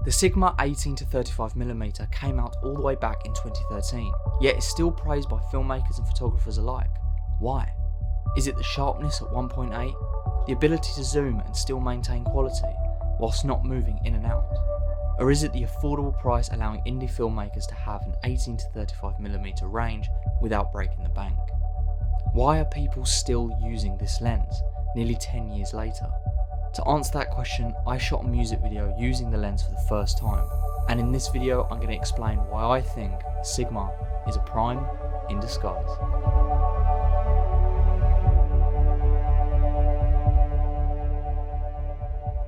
The Sigma 18 to 35mm came out all the way back in 2013, yet is still praised by filmmakers and photographers alike. Why? Is it the sharpness at 1.8, the ability to zoom and still maintain quality, whilst not moving in and out? Or is it the affordable price allowing indie filmmakers to have an 18 to 35mm range without breaking the bank? Why are people still using this lens, nearly 10 years later? To answer that question, I shot a music video using the lens for the first time, and in this video I'm going to explain why I think the Sigma is a prime in disguise.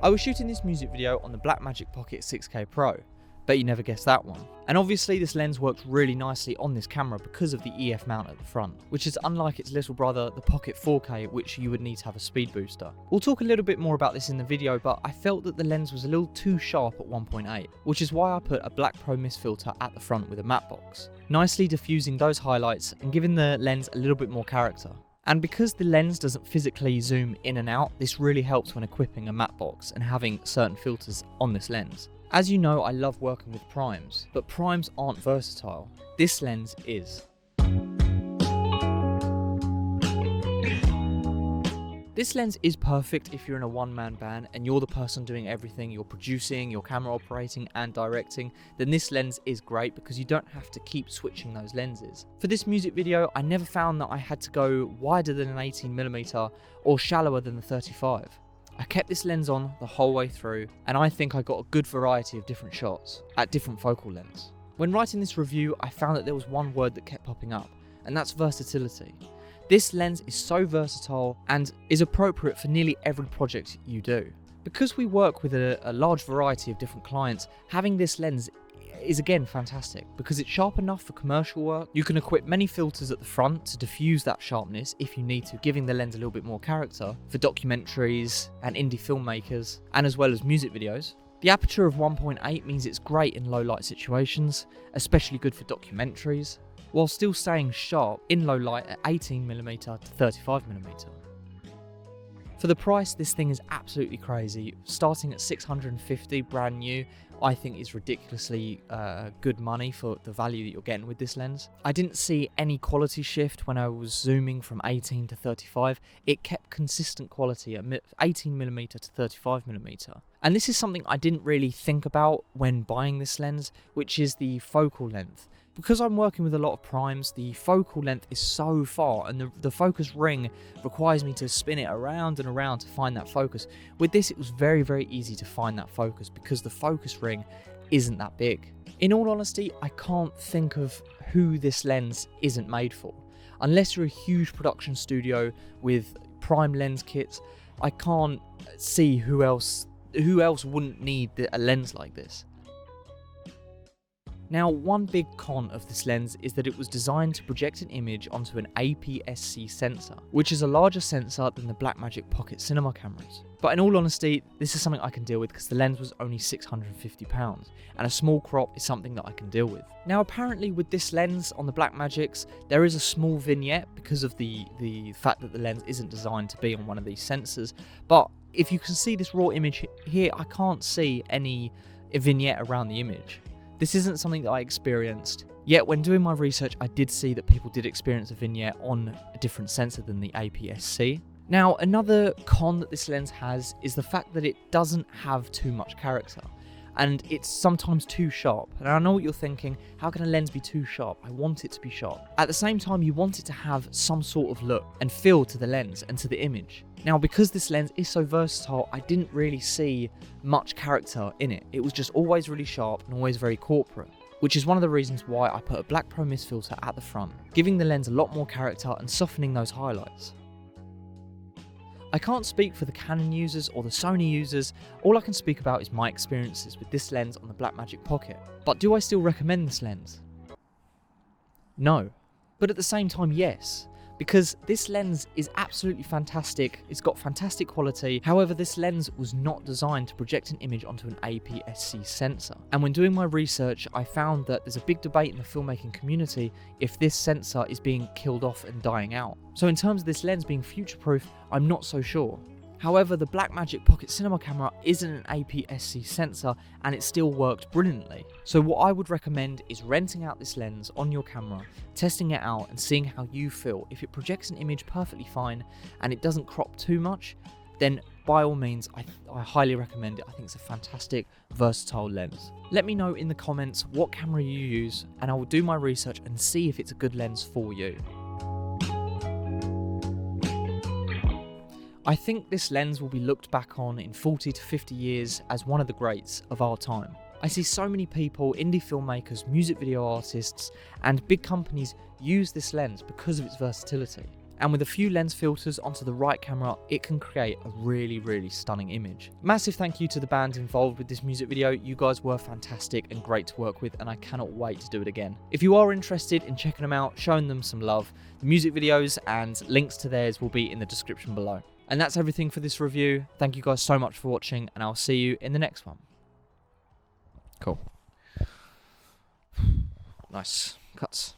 I was shooting this music video on the Blackmagic Pocket 6K Pro. Bet you never guessed that one. And obviously this lens works really nicely on this camera because of the EF mount at the front, which is unlike its little brother, the Pocket 4K, which you would need to have a speed booster. We'll talk a little bit more about this in the video, but I felt that the lens was a little too sharp at 1.8, which is why I put a Black Pro mist filter at the front with a matte box, nicely diffusing those highlights and giving the lens a little bit more character. And because the lens doesn't physically zoom in and out, this really helps when equipping a matte box and having certain filters on this lens. As you know, I love working with primes, but primes aren't versatile. This lens is. This lens is perfect if you're in a one-man band and you're the person doing everything, you're producing, you're camera operating and directing, then this lens is great because you don't have to keep switching those lenses. For this music video, I never found that I had to go wider than an 18mm or shallower than the 35. I kept this lens on the whole way through, and I think I got a good variety of different shots at different focal lengths. When writing this review, I found that there was one word that kept popping up, and that's versatility. This lens is so versatile and is appropriate for nearly every project you do. Because we work with a large variety of different clients, having this lens is again fantastic because it's sharp enough for commercial work. You can equip many filters at the front to diffuse that sharpness if you need to, giving the lens a little bit more character for documentaries and indie filmmakers, and as well as music videos. The aperture of 1.8 means it's great in low light situations, especially good for documentaries, while still staying sharp in low light at 18mm to 35mm. For the price, this thing is absolutely crazy. Starting at $650 brand new, I think is ridiculously good money for the value that you're getting with this lens. I didn't see any quality shift when I was zooming from 18 to 35. It kept consistent quality at 18mm to 35mm. And this is something I didn't really think about when buying this lens, which is the focal length. Because I'm working with a lot of primes, the focal length is so far and the focus ring requires me to spin it around and around to find that focus. With this, it was very, very easy to find that focus because the focus ring isn't that big. In all honesty, I can't think of who this lens isn't made for. Unless you're a huge production studio with prime lens kits, I can't see who else wouldn't need a lens like this. Now, one big con of this lens is that it was designed to project an image onto an APS-C sensor, which is a larger sensor than the Blackmagic Pocket cinema cameras. But in all honesty, this is something I can deal with because the lens was only £650, and a small crop is something that I can deal with. Now, apparently with this lens on the Blackmagics, there is a small vignette because of the fact that the lens isn't designed to be on one of these sensors, but if you can see this raw image here, I can't see any vignette around the image. This isn't something that I experienced, yet when doing my research I did see that people did experience a vignette on a different sensor than the APS-C. Now, another con that this lens has is the fact that it doesn't have too much character, and it's sometimes too sharp. And I know what you're thinking, how can a lens be too sharp? I want it to be sharp. At the same time, you want it to have some sort of look and feel to the lens and to the image. Now, because this lens is so versatile, I didn't really see much character in it. It was just always really sharp and always very corporate, which is one of the reasons why I put a Black Pro mist filter at the front, giving the lens a lot more character and softening those highlights. I can't speak for the Canon users or the Sony users, all I can speak about is my experiences with this lens on the Blackmagic Pocket. But do I still recommend this lens? No. But at the same time, yes. Because this lens is absolutely fantastic, it's got fantastic quality, however this lens was not designed to project an image onto an APS-C sensor. And when doing my research, I found that there's a big debate in the filmmaking community if this sensor is being killed off and dying out. So in terms of this lens being future-proof, I'm not so sure. However, the Blackmagic Pocket Cinema camera isn't an APS-C sensor and it still worked brilliantly. So what I would recommend is renting out this lens on your camera, testing it out and seeing how you feel. If it projects an image perfectly fine and it doesn't crop too much, then by all means, I highly recommend it. I think it's a fantastic, versatile lens. Let me know in the comments what camera you use and I will do my research and see if it's a good lens for you. I think this lens will be looked back on in 40 to 50 years as one of the greats of our time. I see so many people, indie filmmakers, music video artists, and big companies use this lens because of its versatility. And with a few lens filters onto the right camera, it can create a really, really stunning image. Massive thank you to the bands involved with this music video. You guys were fantastic and great to work with, and I cannot wait to do it again. If you are interested in checking them out, showing them some love, the music videos and links to theirs will be in the description below. And that's everything for this review. Thank you guys so much for watching, and I'll see you in the next one. Cool. Nice cuts.